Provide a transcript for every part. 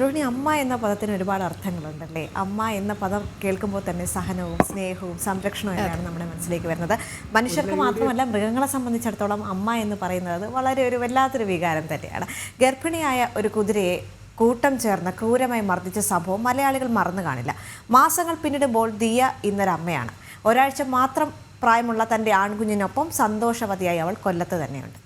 രോഹിണി, അമ്മ എന്ന പദത്തിന് ഒരുപാട് അർത്ഥങ്ങളുണ്ടല്ലേ? അമ്മ എന്ന പദം കേൾക്കുമ്പോൾ തന്നെ സഹനവും സ്നേഹവും സംരക്ഷണവും എന്നാണ് നമ്മുടെ മനസ്സിലേക്ക് വരുന്നത്. മനുഷ്യർക്ക് മാത്രമല്ല, മൃഗങ്ങളെ സംബന്ധിച്ചിടത്തോളം അമ്മ എന്ന് പറയുന്നത് വളരെ ഒരു വല്ലാത്തൊരു വികാരം തന്നെയാണ്. ഗർഭിണിയായ ഒരു കുതിരയെ കൂട്ടം ചേർന്ന് ക്രൂരമായി മർദ്ദിച്ച സംഭവം മലയാളികൾ മറന്നു കാണില്ല. മാസങ്ങൾ പിന്നിടുമ്പോൾ ദിയ ഇന്നൊരമ്മയാണ്. ഒരാഴ്ച മാത്രം പ്രായമുള്ള തൻ്റെ ആൺകുഞ്ഞിനൊപ്പം സന്തോഷവതിയായി അവൾ കൊല്ലത്ത് തന്നെയുണ്ട്.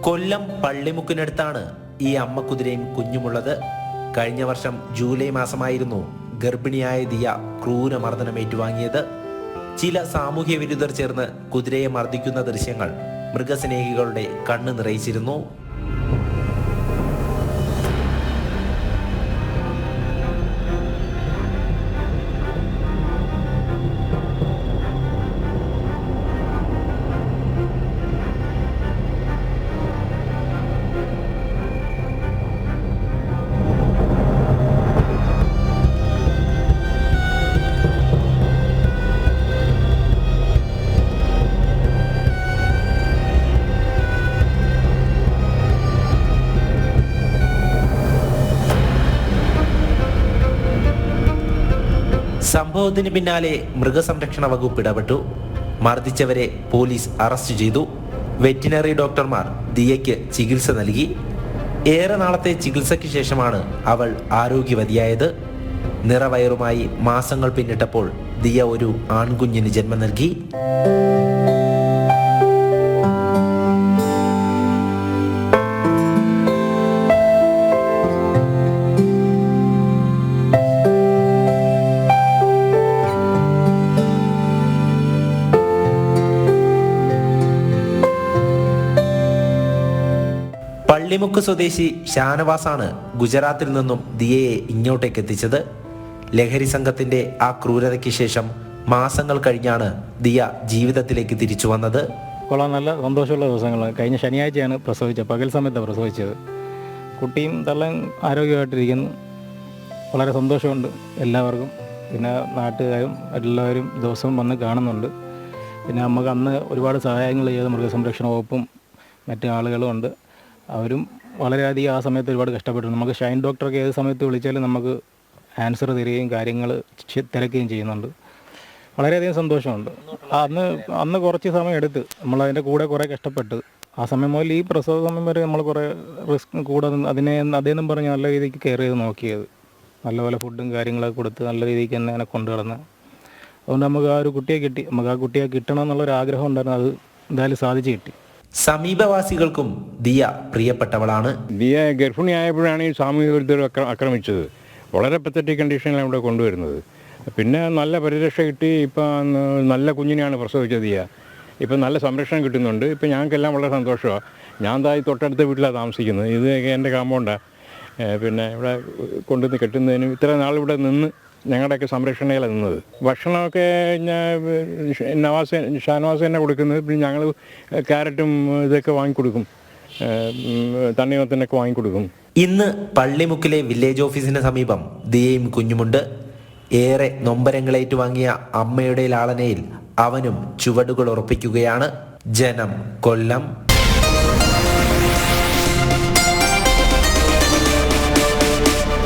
കൊല്ലം പള്ളിമുക്കിനടുത്താണ് ഈ അമ്മ കുതിരയും കുഞ്ഞുമുള്ളത്. കഴിഞ്ഞ വർഷം ജൂലൈ മാസമായിരുന്നു ഗർഭിണിയായ ദിയ ക്രൂരമർദ്ദനം ഏറ്റുവാങ്ങിയത്. ചില സാമൂഹ്യ വിരുദ്ധർ ചേർന്ന് കുതിരയെ മർദ്ദിക്കുന്ന ദൃശ്യങ്ങൾ മൃഗസ്നേഹികളുടെ കണ്ണ് നിറയിച്ചിരുന്നു. സംഭവത്തിന് പിന്നാലെ മൃഗസംരക്ഷണ വകുപ്പ് ഇടപെട്ടു. മർദ്ദിച്ചവരെ പോലീസ് അറസ്റ്റ് ചെയ്തു. വെറ്റിനറി ഡോക്ടർമാർ ദിയയ്ക്ക് ചികിത്സ നൽകി. ഏറെ നാളത്തെ ചികിത്സയ്ക്ക് ശേഷമാണ് അവൾ ആരോഗ്യവതിയായത്. നിറവയറുമായി മാസങ്ങൾ പിന്നിട്ടപ്പോൾ ദിയ ഒരു ആൺകുഞ്ഞിന് ജന്മം നൽകി. പള്ളിമുക്ക് സ്വദേശി ഷാനവാസാണ് ഗുജറാത്തിൽ നിന്നും ദിയയെ ഇങ്ങോട്ടേക്ക് എത്തിച്ചത്. ലഹരി സംഘത്തിന്റെ ആ ക്രൂരതയ്ക്ക് ശേഷം മാസങ്ങൾ കഴിഞ്ഞാണ് ദിയ ജീവിതത്തിലേക്ക് തിരിച്ചു വന്നത്. കൊള്ളാൻ, നല്ല സന്തോഷമുള്ള ദിവസങ്ങളാണ്. കഴിഞ്ഞ ശനിയാഴ്ചയാണ് പ്രസവിച്ചത്, പകൽ സമയത്താണ് പ്രസവിച്ചത്. കുട്ടിയും തള്ളയും ആരോഗ്യമായിട്ടിരിക്കുന്നു. വളരെ സന്തോഷമുണ്ട് എല്ലാവർക്കും. പിന്നെ നാട്ടുകാരും എല്ലാവരും ദിവസവും വന്ന് കാണുന്നുണ്ട്. പിന്നെ നമുക്ക് അന്ന് ഒരുപാട് സഹായങ്ങൾ ചെയ്ത മൃഗസംരക്ഷണ വകുപ്പും മറ്റു ആളുകളും ഉണ്ട്. അവരും വളരെയധികം ആ സമയത്ത് ഒരുപാട് കഷ്ടപ്പെട്ടു. നമുക്ക് ഷൈൻ ഡോക്ടറൊക്കെ ഏത് സമയത്ത് വിളിച്ചാലും നമുക്ക് ആൻസർ തരികയും കാര്യങ്ങൾ തിരക്കുകയും ചെയ്യുന്നുണ്ട്. വളരെയധികം സന്തോഷമുണ്ട്. അന്ന് കുറച്ച് സമയം എടുത്ത് നമ്മളതിൻ്റെ കൂടെ കുറേ കഷ്ടപ്പെട്ട് ആ സമയം മുതൽ ഈ പ്രസവ സമയം വരെ നമ്മൾ കുറേ റിസ്ക് കൂടെ അതേന്നും പറഞ്ഞ് നല്ല രീതിക്ക് കെയർ ചെയ്ത് നോക്കിയത്. നല്ലപോലെ ഫുഡും കാര്യങ്ങളൊക്കെ കൊടുത്ത് നല്ല രീതിക്ക് തന്നെ അതിനെ കൊണ്ടുനടന്ന്. അതുകൊണ്ട് നമുക്ക് ആ ഒരു കുട്ടിയെ കിട്ടി. നമുക്ക് ആ കുട്ടിയെ കിട്ടണം എന്നുള്ളൊരു ആഗ്രഹം ഉണ്ടായിരുന്നു. അത് എന്തായാലും സാധിച്ചു കിട്ടി. സമീപവാസികൾക്കും ദിയ പ്രിയപ്പെട്ടവളാണ്. ദിയ ഗർഭിണിയായപ്പോഴാണ് ഈ സാമൂഹ്യ വിരുദ്ധർ ആക്രമിച്ചത്. വളരെ പത്തറ്റിക് കണ്ടീഷനിലാണ് ഇവിടെ കൊണ്ടുവരുന്നത്. പിന്നെ നല്ല പരിരക്ഷ കിട്ടി. ഇപ്പം നല്ല കുഞ്ഞിനെയാണ് പ്രസവിച്ചത് ദിയ. ഇപ്പം നല്ല സംരക്ഷണം കിട്ടുന്നുണ്ട്. ഇപ്പം ഞങ്ങൾക്കെല്ലാം വളരെ സന്തോഷമാണ്. ഞാൻ തൊട്ടടുത്ത വീട്ടിലാണ് താമസിക്കുന്നത്. ഇത് എൻ്റെ കാമ്പൗണ്ടാണ്. പിന്നെ ഇവിടെ കൊണ്ടുവന്ന് കെട്ടുന്നതിനും ഇത്ര നാളിവിടെ നിന്ന് ഞങ്ങളുടെയൊക്കെ സംരക്ഷണയിലാണ് നിന്നത്. ഭക്ഷണമൊക്കെ ഷാനവാസ് തന്നെ കൊടുക്കുന്നത്. പിന്നെ ഞങ്ങൾ ക്യാരറ്റും ഇതൊക്കെ വാങ്ങിക്കൊടുക്കും, തണ്ണിമത്തനൊക്കെ വാങ്ങിക്കൊടുക്കും. ഇന്ന് പള്ളിമുക്കിലെ വില്ലേജ് ഓഫീസിന് സമീപം ദിയയും കുഞ്ഞുമുണ്ട്. ഏറെ നൊമ്പരങ്ങളേറ്റു വാങ്ങിയ അമ്മയുടെ ലാളനയിൽ അവനും ചുവടുകൾ ഉറപ്പിക്കുകയാണ്. ജനം, കൊല്ലം.